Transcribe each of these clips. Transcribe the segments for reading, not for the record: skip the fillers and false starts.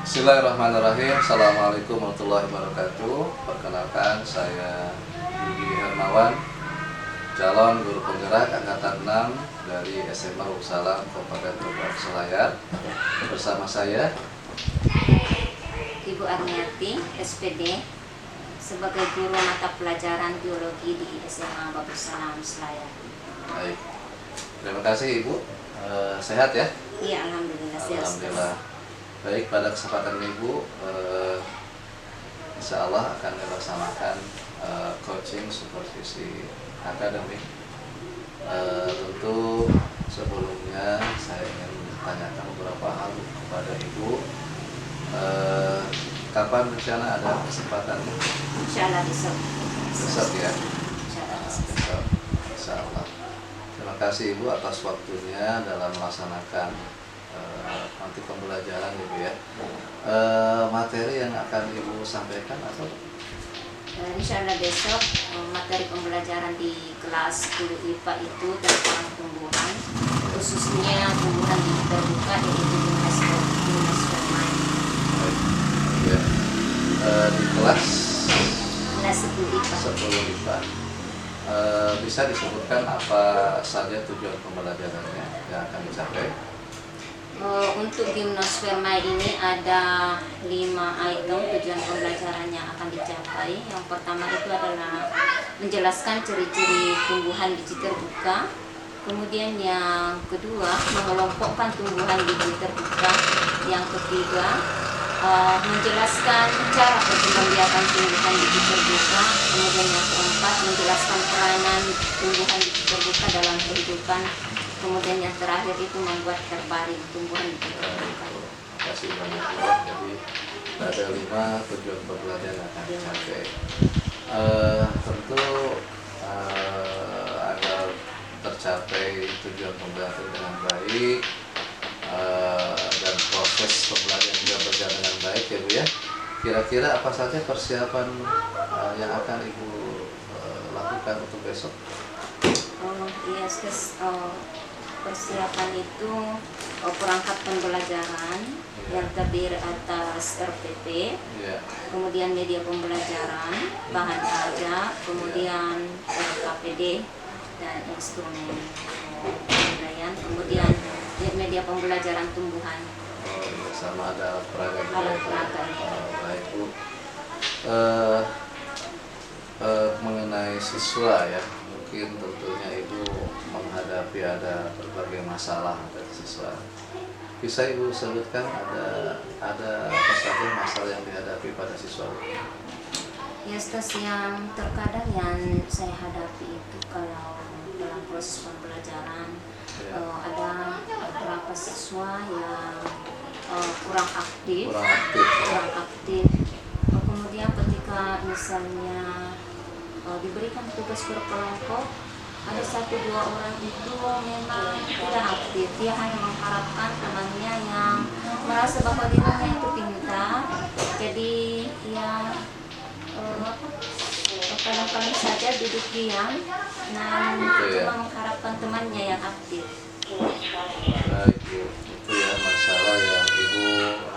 Bismillahirrahmanirrahim. Assalamualaikum warahmatullahi wabarakatuh. Perkenalkan, saya Yudi Hermawan, calon guru penggerak angkatan 6 dari SMA Salam Kabupaten Bogor Selayar. Bersama saya Ibu Agniati, SPD, sebagai guru mata pelajaran biologi di SMA Bagus Salam Selayar. Baik. Terima kasih Ibu. Sehat ya? Iya, alhamdulillah sehat. Alhamdulillah. Baik, pada kesempatan Ibu, insya Allah akan dilaksanakan coaching supervisi akademik. Tentu sebelumnya saya ingin tanyakan beberapa hal kepada Ibu. Kapan rencana ada kesempatan? Insya Allah besok. Besok ya? Insya Allah besok. Besok, insya Allah. Terima kasih Ibu atas waktunya dalam melaksanakan nanti pembelajaran Ibu ya. Materi yang akan Ibu sampaikan atau? Insya Allah besok materi pembelajaran di kelas 10 IPA itu tentang tumbuhan, khususnya tumbuhan di terbuka, yaitu gimnospermae. Ya. Di kelas 10 IPA. 10 IPA. Bisa disebutkan apa saja tujuan pembelajarannya yang akan dicapai? Untuk gimnospermae ini ada 5 item tujuan pembelajaran yang akan dicapai. Yang pertama itu adalah menjelaskan ciri-ciri tumbuhan biji terbuka. Kemudian yang kedua, mengelompokkan tumbuhan biji terbuka. Yang ketiga, menjelaskan cara perkembangbiakan tumbuhan biji terbuka. Kemudian yang keempat, menjelaskan peranan tumbuhan biji terbuka dalam kehidupan. Kemudian yang terakhir itu membuat terbaring tumbuhan biji terbuka. Terima kasih banyak Bu. Jadi ada 5 tujuan pembelajaran yang akan dicapai. Tentu agar tercapai tujuan pembelajaran dengan baik dan proses pembelajaran juga berjalan dengan baik ya Bu ya. Kira-kira apa saja persiapan yang akan Ibu lakukan untuk besok? Iya, persiapan itu perangkat pembelajaran yang terdiri atas RPP, kemudian media pembelajaran, bahan ajar, kemudian KPD dan instrumen penilaian, kemudian media pembelajaran tumbuhan. Sama ada peraga juga. Alat peraga. Baik Bu. Mengenai siswa ya, mungkin tentunya Ibu menghadapi ada berbagai masalah dari siswa. Bisa Ibu sebutkan ada apa saja masalah yang dihadapi pada siswa? Ya, yang terkadang yang saya hadapi itu kalau dalam proses pembelajaran ada beberapa siswa yang kurang aktif. Kemudian ketika misalnya diberikan tugas berkelompok, ada 1-2 orang itu memang tidak aktif. Dia hanya mengharapkan temannya yang merasa bahwa dirinya itu pintar. Jadi ya kadang-kadang saja duduk diam dan cuma mengharapkan temannya yang aktif. Baik Bu, itu ya masalah yang Ibu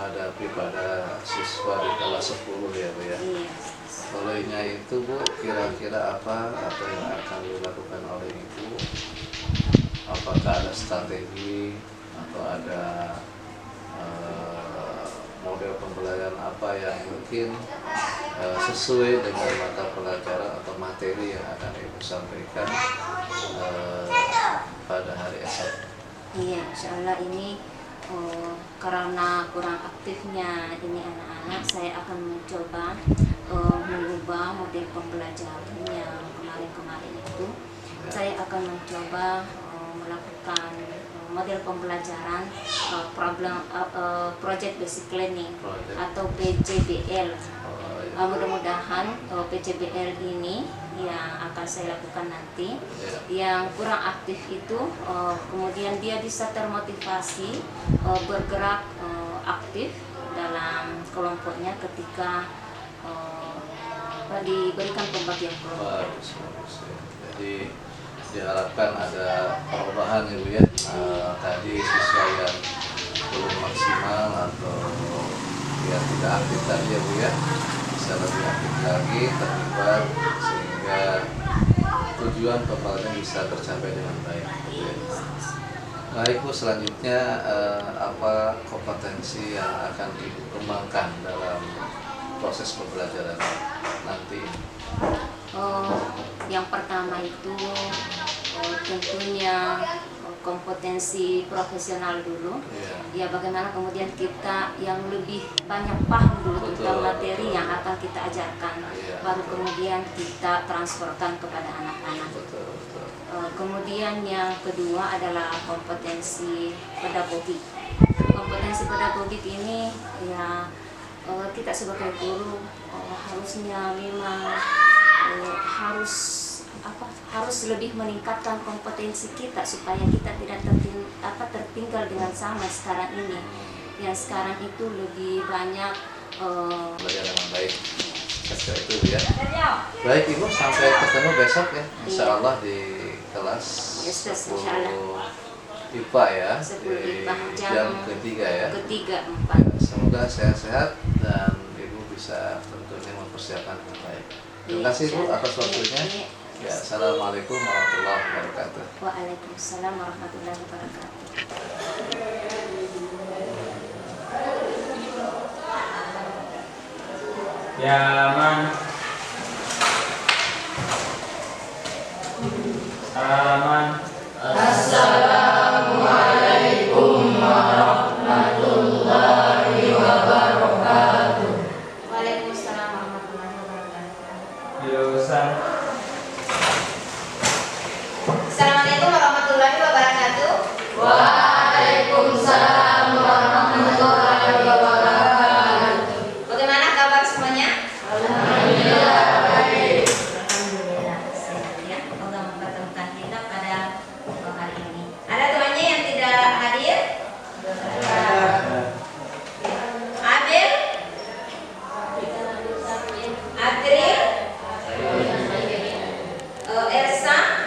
hadapi pada siswa di kelas 10 ya Bu ya. Iya. Olehnya itu Bu, kira-kira apa yang akan dilakukan oleh Ibu? Apakah ada strategi atau ada model pembelajaran apa yang mungkin sesuai dengan mata pelajaran atau materi yang akan Ibu sampaikan pada hari esok? Iya, insya Allah ini karena kurang aktifnya ini anak-anak, saya akan mencoba mengubah model pembelajaran yang kemarin itu. Saya akan mencoba melakukan model pembelajaran project basic learning atau PJBL. Mudah-mudahan PJBL ini yang akan saya lakukan nanti, yang kurang aktif itu kemudian dia bisa termotivasi bergerak aktif dalam kelompoknya ketika diberikan pembagian kelompok. Jadi diharapkan ada perubahan ya Bu ya. Tadi siswa yang belum maksimal atau tidak aktif lagi ya Bu ya, bisa lebih aktif lagi, terlibat, sehingga tujuan pembelajaran bisa tercapai dengan baik. Baik Bu, selanjutnya apa kompetensi yang akan Ibu kembangkan dalam proses pembelajaran nanti? Yang pertama itu tentunya kompetensi profesional dulu. Ya, bagaimana kemudian kita yang lebih banyak paham dulu tentang materi yang akan kita ajarkan, baru kemudian kita transferkan kepada anak-anak. Kemudian yang kedua adalah kompetensi pedagogik. Kompetensi pedagogik ini ya kita sebagai guru harusnya memang harus lebih meningkatkan kompetensi kita supaya kita tidak tertinggal dengan sama sekarang ini. Yang sekarang itu lebih banyak belajar dengan baik. Seperti itu ya. Baik Ibu, sampai ketemu besok ya. Insya Allah di kelas 10 IPA ya, di jam ketiga ya. Ketiga 4. Semoga sehat-sehat dan Ibu bisa tentunya mempersiapkan dengan baik. Terima kasih Bu atas waktunya. Ya, assalamualaikum warahmatullahi wabarakatuh. Waalaikumsalam warahmatullahi wabarakatuh. Ya, man. Salaman. Assalamualaikum warahmatullahi wabarakatuh. Waalaikumsalam warahmatullahi wabarakatuh. Jurusan. Assalamualaikum warahmatullahi wabarakatuh. Waalaikumsalam warahmatullahi wabarakatuh. Bagaimana kabar semuanya? Alhamdulillah baik. Alhamdulillah sehat ya. Allah mempertemukan kita pada hari ini. Ada temannya yang tidak hadir? Adil? Adril? Elsa?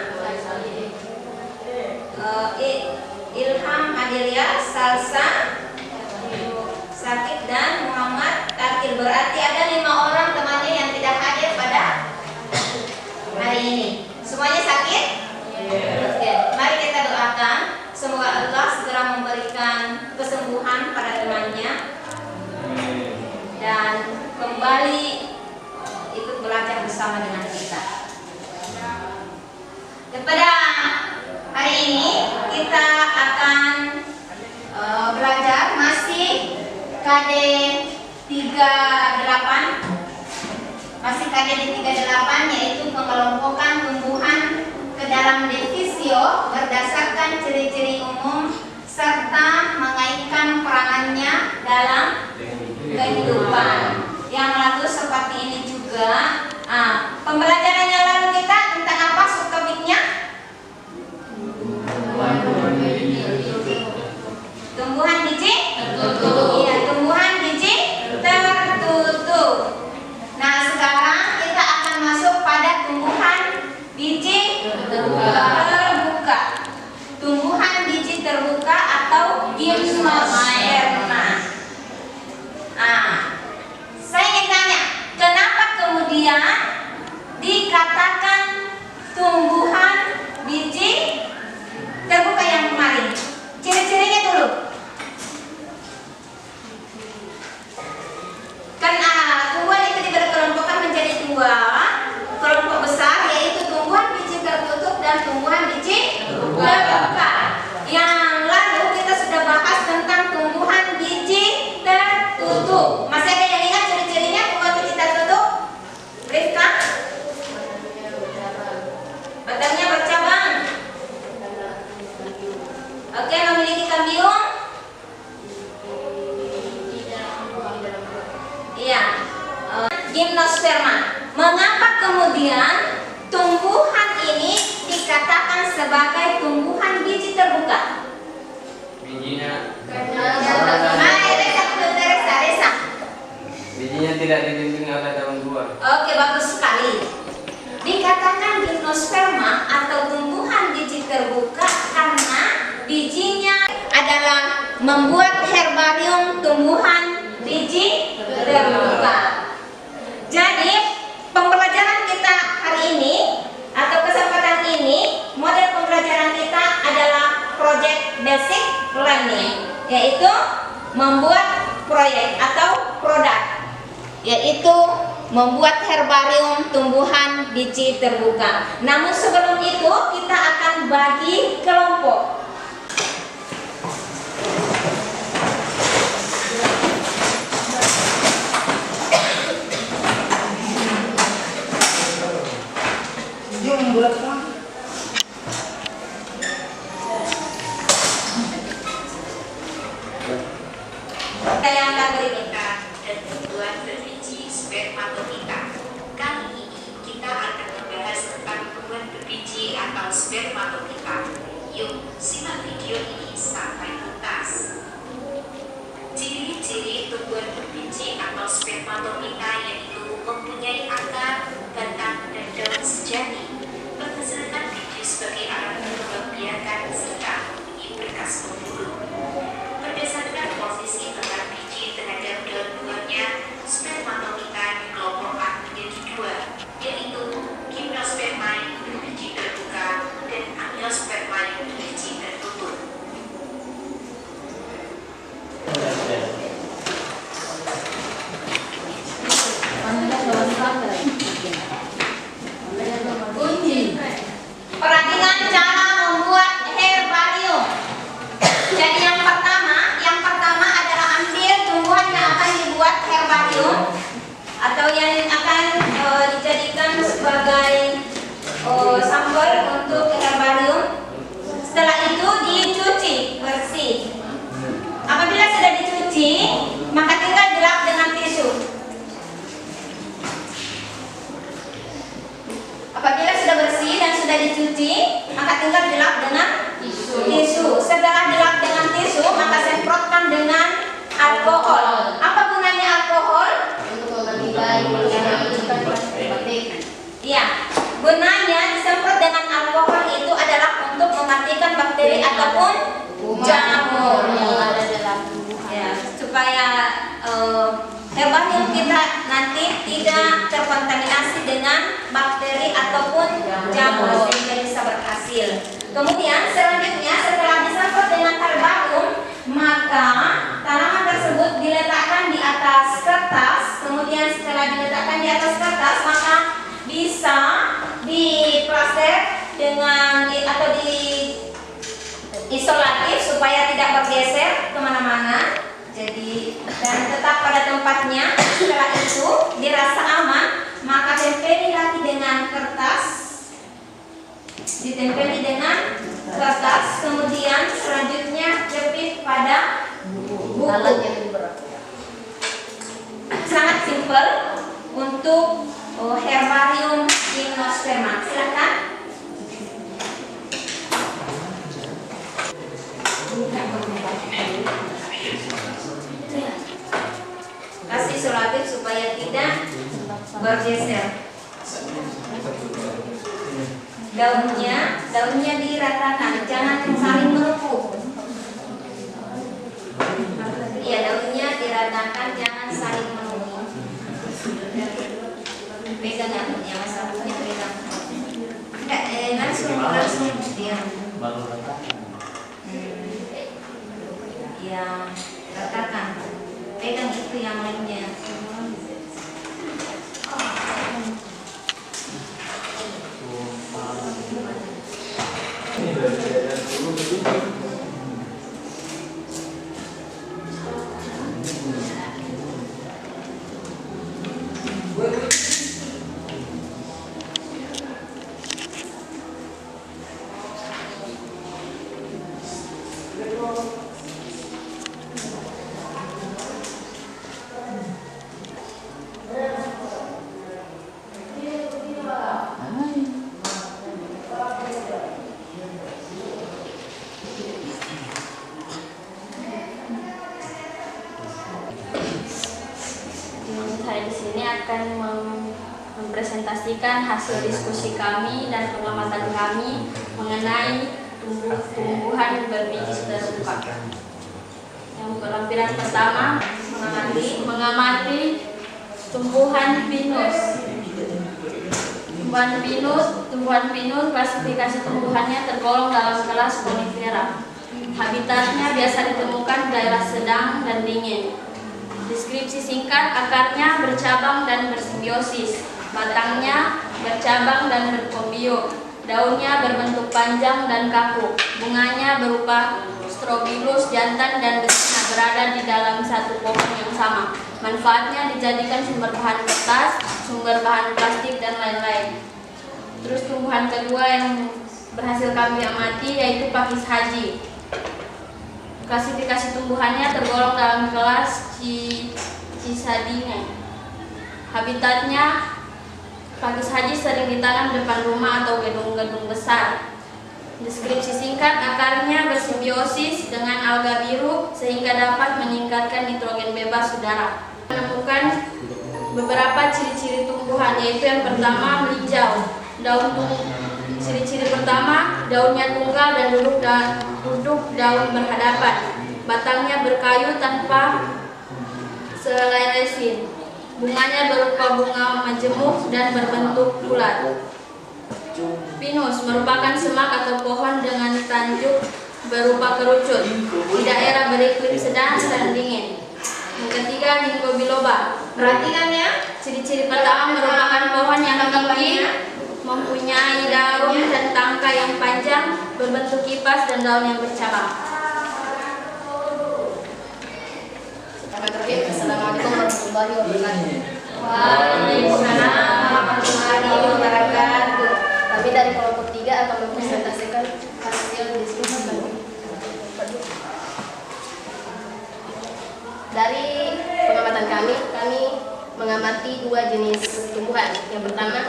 Ilham, Adelia, Salsa, Sakit dan Muhammad Akil. Berarti ada 5 orang temannya yang tidak hadir pada hari ini. Semuanya sakit? Oke. Mari kita doakan semoga Allah segera memberikan kesembuhan pada temannya dan kembali ikut belajar bersama dengan kita. Pada hari ini kita akan belajar masih KD 38, masih KD di 38, yaitu pengelompokan tumbuhan ke dalam divisio berdasarkan ciri-ciri umum serta mengaitkan peranannya dalam kehidupan. Yang lalu seperti ini juga. Pembelajaran yang lalu kita tentang apa subtopiknya? Tumbuhan biji tertutup. Iya, tumbuhan biji tertutup. Nah, sekarang kita akan masuk pada tumbuhan biji terbuka. Tumbuhan biji terbuka atau gimnosperma. Saya ingin tanya, kenapa kemudian dikatakan tumbuhan biji terbuka yang kemarin? Ciri-cirinya dulu. Kan tumbuhan itu diberi kelompokan menjadi 2 kelompok besar, yaitu tumbuhan biji tertutup dan tumbuhan biji terbuka. Yang lalu kita sudah bahas tentang tumbuhan biji tertutup. Masih ada yang ingat ciri-cirinya tumbuhan biji tertutup? Rifka? Batangnya bercabang. Oke, memiliki kambium? Iya. Gimnosperma. Mengapa kemudian tumbuhan ini dikatakan sebagai tumbuhan biji terbuka? Bijinya. Resa. Bijinya tidak dilindungi oleh daun buah. Oke, bagus sekali. Dikatakan gimnosperma atau tumbuhan biji terbuka karena bijinya adalah membuat herbarium tumbuhan biji proyek atau produk, yaitu membuat herbarium tumbuhan biji terbuka. Namun sebelum itu kita akan bagi kelompok. Yang kategori kita dan tumbuhan berbiji spermatofita. Kali ini kita akan membahas tentang tumbuhan berbiji atau spermatofita. Yuk, simak video ini sampai tuntas. Ciri-ciri tumbuhan berbiji atau spermatofita yaitu mempunyai akar, batang, dan daun sejati, menghasilkan biji sebagai alat pengembbiakan serta mempunyai berkas pembuluh. Berdasarkan posisi letak biji terhadap daun buahnya, spermatofita dikelompokkan menjadi dua, yaitu gymnospermae berbiji terbuka dan angiospermae berbiji tertutup. Perhatikan cara membuat herbarium. Jadi yang pertama adalah ambil tumbuhan yang akan dibuat herbarium atau yang akan dijadikan sebagai sampel untuk herbarium. Setelah itu dicuci bersih. Apabila sudah dicuci, maka tinggal dilap dengan tisu. Apabila sudah bersih dan sudah dicuci, maka tinggal dilap dengan tisu. Setelah dilap dengan tisu, maka semprotkan dengan alkohol. Apa gunanya alkohol? Iya, gunanya disemprot dengan alkohol itu adalah untuk mematikan bakteri ataupun jamur yang ada dalam tumbuhan. Ya, supaya herbarium kita nanti tidak terkontaminasi dengan bakteri ataupun jamur sehingga bisa berhasil. Kemudian selanjutnya setelah disemprot dengan herbarium, maka tanaman tersebut diletakkan di atas kertas. Kemudian setelah diletakkan di atas kertas, maka bisa diplaster dengan atau di isolatif supaya tidak bergeser kemana-mana. Jadi dan tetap pada tempatnya. Setelah itu dirasa aman, maka tempeli lagi dengan kertas. Ditempeli dengan kertas, kemudian selanjutnya jepit pada buku. Sangat simpel untuk herbarium gymnosperma. Silakan. Kasih isolatif supaya tidak bergeser. Daunnya diratakan, jangan saling menumpuk. Iya, daunnya diratakan, jangan saling menumpuk. Pegang ya, masalahnya pegang. Enggak, langsung diam. Ya, ratakan. Pegang itu yang lainnya. Saya di sini akan mempresentasikan hasil diskusi kami dan pengamatan kami mengenai tumbuhan berbiji terbuka. Yang lampiran pertama mengamati tumbuhan pinus. Tumbuhan pinus klasifikasi tumbuhannya tergolong dalam kelas konifera. Habitatnya biasa ditemukan di daerah sedang dan dingin. Deskripsi singkat, akarnya bercabang dan bersimbiosis, batangnya bercabang dan berkombium, daunnya berbentuk panjang dan kaku, bunganya berupa strobilus jantan dan betina berada di dalam satu pohon yang sama. Manfaatnya dijadikan sumber bahan kertas, sumber bahan plastik, dan lain-lain. Terus tumbuhan kedua yang berhasil kami amati yaitu pakis haji. Klasifikasi tumbuhannya tergolong dalam kelas Cisadine. Habitatnya, pakis haji sering ditanam depan rumah atau gedung-gedung besar. Deskripsi singkat, akarnya bersimbiosis dengan alga biru sehingga dapat meningkatkan nitrogen bebas udara. Menemukan beberapa ciri-ciri tumbuhan, yaitu yang pertama melinjau. Ciri-ciri pertama, daunnya tunggal dan duduk daun berhadapan. Batangnya berkayu tanpa selai resin. Bunganya berupa bunga majemuk dan berbentuk bulat. Pinus merupakan semak atau pohon dengan tanjuk berupa kerucut di daerah beriklim sedang dan dingin. Yang ketiga, ginkgo biloba. Perhatikan ya. Ciri-ciri pertama merupakan pohon yang tinggi, mempunyai daun dan tangkai yang panjang, berbentuk kipas dan daun yang bercabang. Assalamualaikum warahmatullahi wabarakatuh. Waalaikumsalam warahmatullahi wabarakatuh. Kami dari kelompok 3 akan mempresentasikan hasil diskusi. Dari pengamatan kami mengamati 2 jenis tumbuhan. Yang pertama,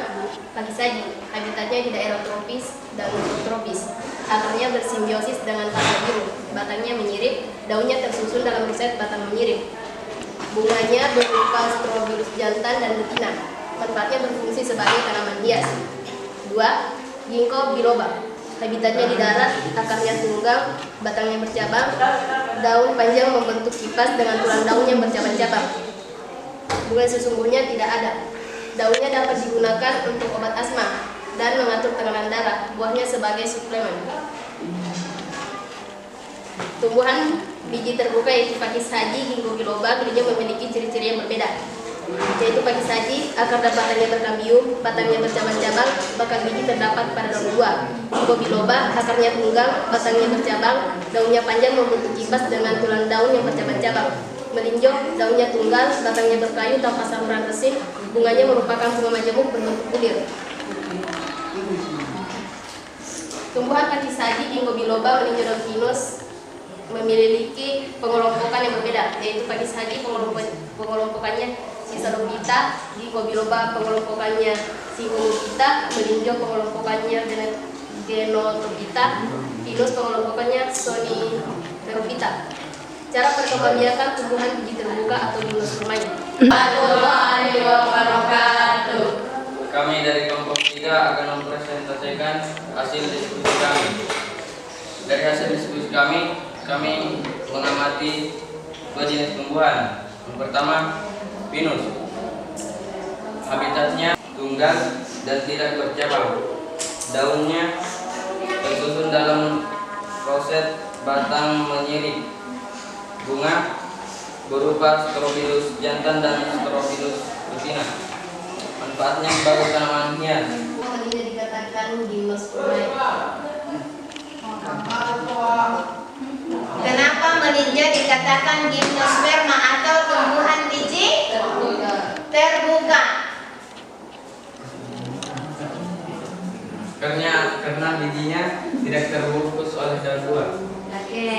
pakis haji. Habitatnya di daerah tropis dan subtropis. Akarnya bersimbiosis dengan tanaman biru. Batangnya menyirip, daunnya tersusun dalam roset batang menyirip. Bunganya berupa strobilus jantan dan betina. Manfaatnya berfungsi sebagai tanaman hias. 2. Ginkgo biloba. Habitatnya di darat, akarnya tunggal, batangnya bercabang, daun panjang membentuk kipas dengan tulang daun yang bercabang-cabang. Bunga sesungguhnya tidak ada. Daunnya dapat digunakan untuk obat asma dan mengatur tekanan darah. Buahnya sebagai suplemen. Tumbuhan biji terbuka yaitu pakis haji, ginkgo biloba, keduanya memiliki ciri-ciri yang berbeda. Yaitu pakis haji, akar dan batangnya berkambium, batangnya bercabang-cabang, bakal biji terdapat pada daun buah. Ginkgo biloba, akarnya tunggal, batangnya bercabang, daunnya panjang membentuk kipas dengan tulang daun yang bercabang-cabang. Melinjo, daunnya tunggal, batangnya berkayu tanpa saluran resin, bunganya merupakan bunga majemuk berbentuk bulir. Tumbuhan pakis haji, ginkgo biloba, melinjo dan pinus memiliki pengelompokan yang berbeda, yaitu pakis haji pengelompokannya Cisalopita, ginkgo biloba pengelompokannya Sigolopita, melinjo pengelompokannya Genotropita, pinus pengelompokannya Soniferopita. Cara perkembangbiakan tumbuhan biji terbuka atau gimnospermae. Warahmatullahi wabarakatuh. Kami dari kelompok 3 akan mempresentasikan hasil diskusi kami. Dari hasil diskusi kami mengamati 2 jenis tumbuhan. Yang pertama, pinus. Habitatnya tunggal dan tidak bercabang. Daunnya tersusun dalam roset batang menyirip. Bunga berupa strobilus jantan dan strobilus betina. Manfaatnya sebagai tanaman hias. Ini dikatakan gimnospermae. Kenapa melinjo dikatakan gimnosperma atau tumbuhan biji terbuka? Karena bijinya tidak terbungkus oleh daun buah. Oke.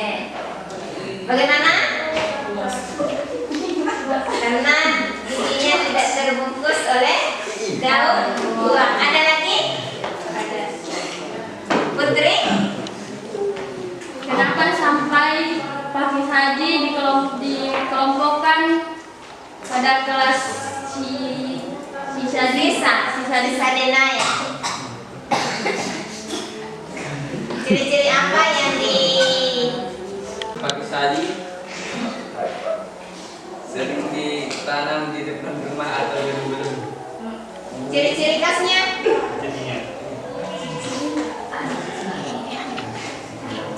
Bagaimana? Karena bijinya tidak terbungkus oleh daun buah. Ada lagi? Ada. Putri? Kenapa sampai pakis haji dikelompokkan pada kelas Cisadena ya? Ciri-ciri apa yang Pakis haji sering ditanam di depan rumah atau gedung-gedung. ciri-ciri khasnya?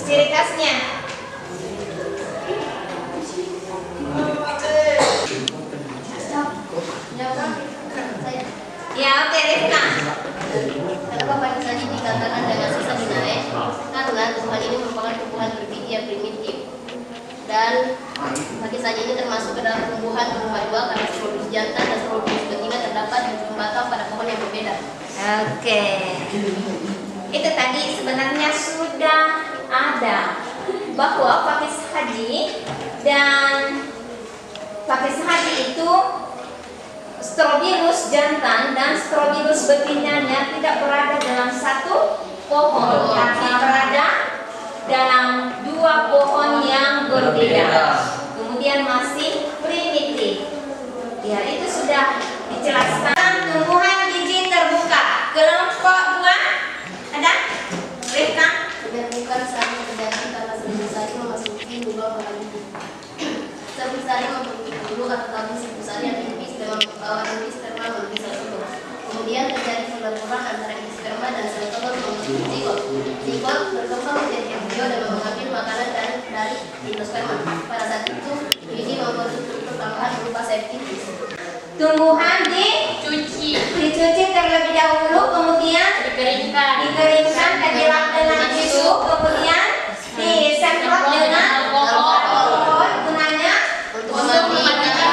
Ciri khasnya? Rifka. Kenapa pagi saja dikatakan dengan sisa dinaik? Karena tumbuhan ini merupakan tumbuhan berbiji yang primitif. Dan pagi saja ini termasuk ke dalam tumbuhan berumah dua karena Sporobolus jantan dan Sporobolus betina terdapat di ujung batang pada pohon yang berbeda. Oke. Itu tadi sebenarnya sudah ada bahwa pakis haji dan pakis haji itu Strobilus jantan dan Strobilus betinanya tidak berada dalam satu pohon, tapi berada dalam dua pohon yang berbeda. Kemudian masih primitif. Ya, itu sudah dijelaskan. Tumbuhan biji terbuka. Kelompok 2 ada? Rifka? Bukan saling tergantung karena seribu sari memasuki lubang makan biji. Seribu sari memasuki bulu atau tabung seribu sari yang tipis dengan membawa inti sperma menuju sel telur. Kemudian terjadi perleburan antara inti sperma dan sel telur membentuk zigot. Zigot berkembang menjadi embrio dan mengambil makanan dari gimnosperma. Pada saat itu, biji membentuk struktur tambahan berupa septitis. Tumbuhan dicuci terlebih dahulu, kemudian dikeringkan dan dilap dengan tisu, kemudian disemprot dengan alkohol. Gunanya untuk mematikan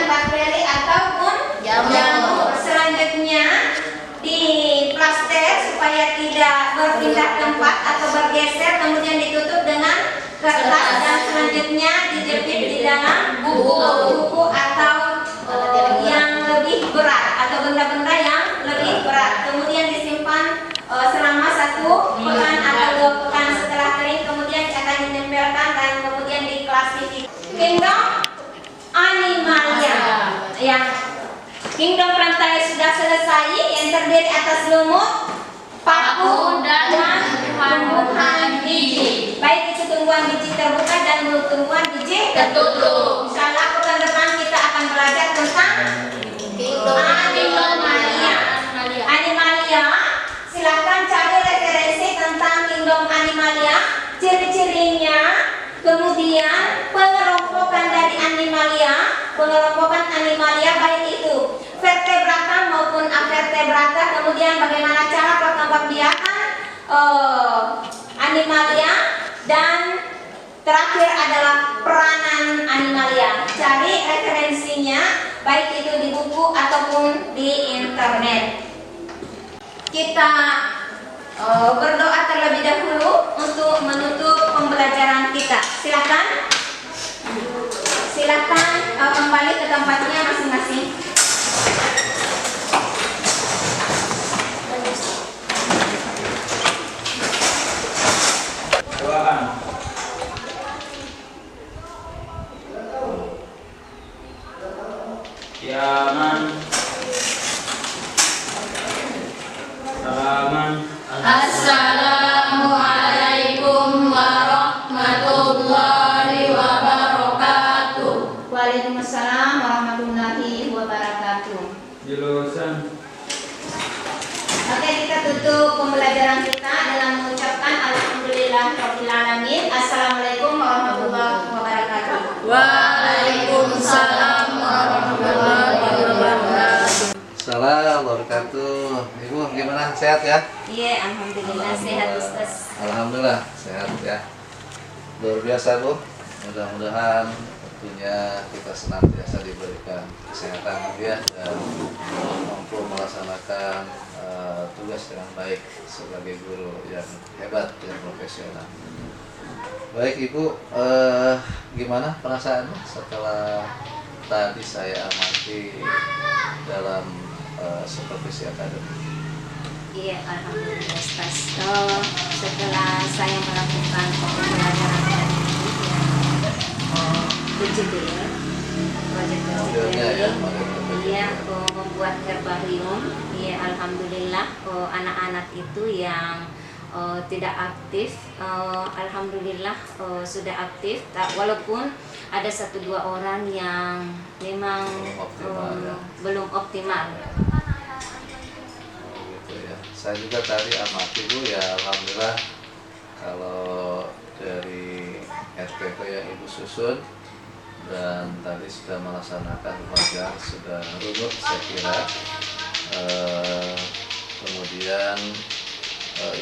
bakteri ataupun jamur. Selanjutnya diplaster supaya tidak berpindah tempat atau bergeser, kemudian ditutup dengan kertas dan selanjutnya dijepit di dalam buku atau yang lebih berat atau benda-benda yang lebih berat. Kemudian disimpan selama 1 pekan atau 2 pekan. Setelah kering kemudian akan ditempelkan dan kemudian diklasifikasi. Kingdom Animalia. Yang kingdom rantai sudah selesai, yang terdiri atas lumut, paku, dan tumbuhan biji. Baik itu tumbuhan biji terbuka dan tumbuhan biji tertutup. Insyaallah pekan depan kita akan belajar tentang Animalia. Animalia, silakan cari referensi tentang kingdom Animalia, ciri-cirinya, kemudian pengelompokan dari Animalia. Pengelompokan Animalia baik itu vertebrata maupun avertebrata, kemudian bagaimana cara perkembangbiakan Animalia, dan terakhir adalah peranan Animalia. Cari referensinya baik itu di buku ataupun di internet. Kita berdoa terlebih dahulu untuk menutup pembelajaran kita. Silakan kembali ke tempatnya masing-masing. Doakan. Ya man, salaman. Assalamualaikum warahmatullahi wabarakatuh. Waalaikumsalam warahmatullahi wabarakatuh. Jurusan. Oke, kita tutup pembelajaran kita dengan mengucapkan alhamdulillahirabbil alamin. Assalamualaikum warahmatullahi wabarakatuh. Waalaikumsalam warahmatullahi wabarakatuh. Assalamualaikum wabarakatuh. Ibu gimana, sehat ya? Iya, alhamdulillah sehat Ustaz. Alhamdulillah sehat ya. Luar biasa Bu. Mudah-mudahan tentunya kita senantiasa diberikan kesehatan ya, dan mampu melaksanakan tugas dengan baik sebagai guru yang hebat dan profesional. Baik Ibu, gimana perasaannya setelah tadi saya amati dalam supervisi akademik? Iya, alhamdulillah Ustaz. Setelah saya melakukan pembelajaran tadi kecil, proyek kecil, iya, membuat herbarium. Iya, alhamdulillah anak-anak itu yang tidak aktif, alhamdulillah sudah aktif. Walaupun ada 1-2 orang yang memang belum optimal. Gitu ya. Saya juga tadi amati Bu ya, alhamdulillah kalau dari RPP yang Ibu susun dan tadi sudah melaksanakan pengajian sudah runut saya kira. Kemudian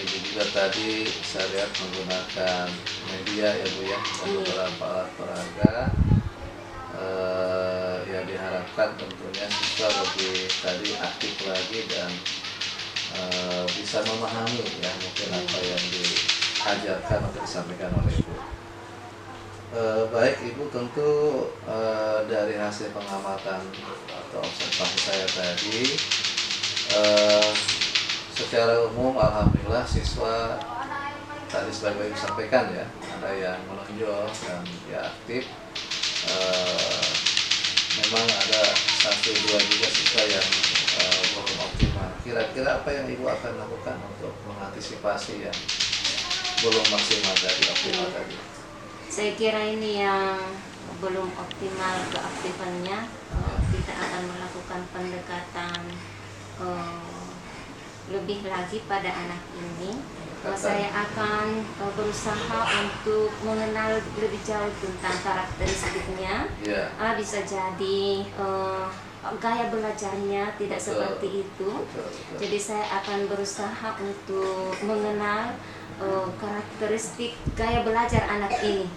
ibu juga tadi saya lihat menggunakan media ya Bu ya, dan beberapa alat peraga. Ya diharapkan tentunya siswa lebih tadi aktif lagi dan bisa memahami ya mungkin apa yang diajarkan atau disampaikan oleh Ibu. Baik Ibu, tentu dari hasil pengamatan atau observasi saya tadi, secara umum alhamdulillah siswa tadi sebagai Ibu sampaikan ya, ada yang menonjol dan ya aktif. Memang ada 1-2 juga siswa yang belum optimal. Kira-kira apa yang Ibu akan lakukan untuk mengantisipasi yang belum maksimal tadi, optimal tadi? Saya kira ini yang belum optimal keaktifannya, kita akan melakukan pendekatan lebih lagi pada anak ini. Saya akan berusaha untuk mengenal lebih jauh tentang karakteristiknya. Bisa jadi gaya belajarnya tidak seperti itu. Jadi saya akan berusaha untuk mengenal karakteristik gaya belajar anak ini.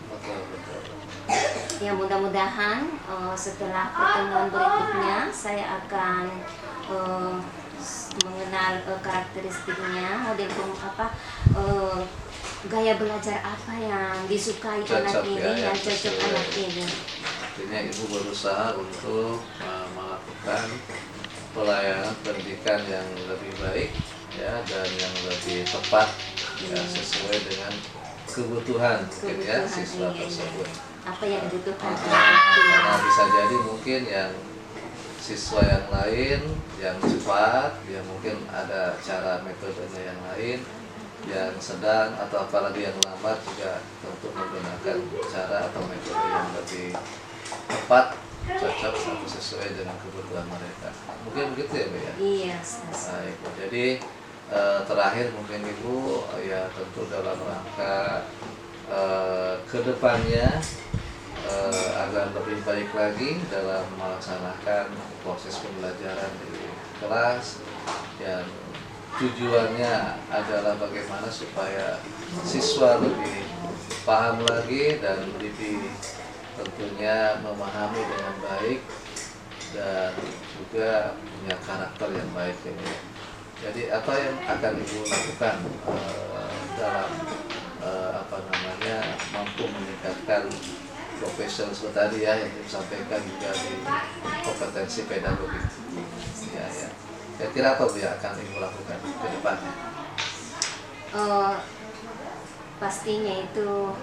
Ya mudah-mudahan setelah pertemuan berikutnya saya akan mengenal karakteristiknya, model gaya belajar apa yang disukai anak ini, yang cocok anak ini. Artinya Ibu berusaha untuk melakukan pelayanan pendidikan yang lebih baik ya, dan yang lebih tepat ya, sesuai dengan kebutuhan ya siswa tersebut. Apa yang dibutuhkan? Karena bisa jadi mungkin yang siswa yang lain yang cepat, ya mungkin ada cara metodenya yang lain, yang sedang atau apalagi yang lambat juga tentu menggunakan cara atau metode yang lebih tepat, cocok atau sesuai dengan kebutuhan mereka. Mungkin begitu ya Bu ya? Iya. Baik, jadi terakhir mungkin Ibu ya tentu dalam rangka kedepannya agar lebih baik lagi dalam melaksanakan proses pembelajaran di kelas, yang tujuannya adalah bagaimana supaya siswa lebih paham lagi dan lebih tentunya memahami dengan baik dan juga punya karakter yang baik ini. Jadi apa yang akan Ibu lakukan dalam mampu meningkatkan profesionalisme tadi ya yang disampaikan juga di kompetensi pedagogi. Ya. Kira-kira apa Bu yang akan Ibu lakukan ke depannya? Pastinya itu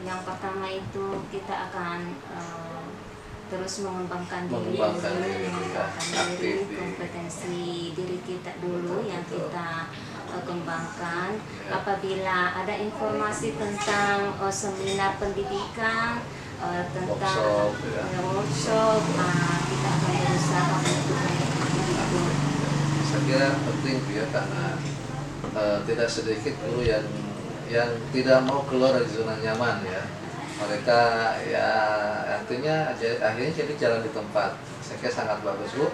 yang pertama itu kita akan terus mengembangkan diri, kompetensi diri kita dulu yang kita kembangkan. Apabila ada informasi tentang seminar pendidikan, tentang workshop, kita akan berusaha untuk itu. Saya kira penting ya, karena tidak sedikit dulu yang tidak mau keluar dari zona nyaman ya. Mereka ya artinya akhirnya jadi jalan di tempat. Saya kira sangat bagus Bu.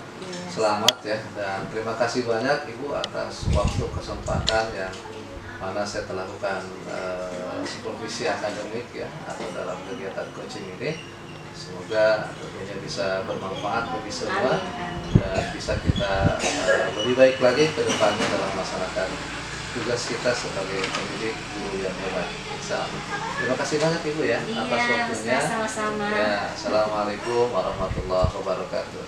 Selamat ya, dan terima kasih banyak Ibu atas waktu kesempatan yang mana saya telah lakukan supervisi akademik ya atau dalam kegiatan coaching ini. Semoga tentunya bisa bermanfaat bagi semua dan bisa kita lebih baik lagi ke depannya dalam melaksanakan tugas kita sebagai pendidik guru yang hebat. Terima kasih banyak Ibu ya atas waktunya. Sama-sama. Ya, assalamualaikum warahmatullahi wabarakatuh.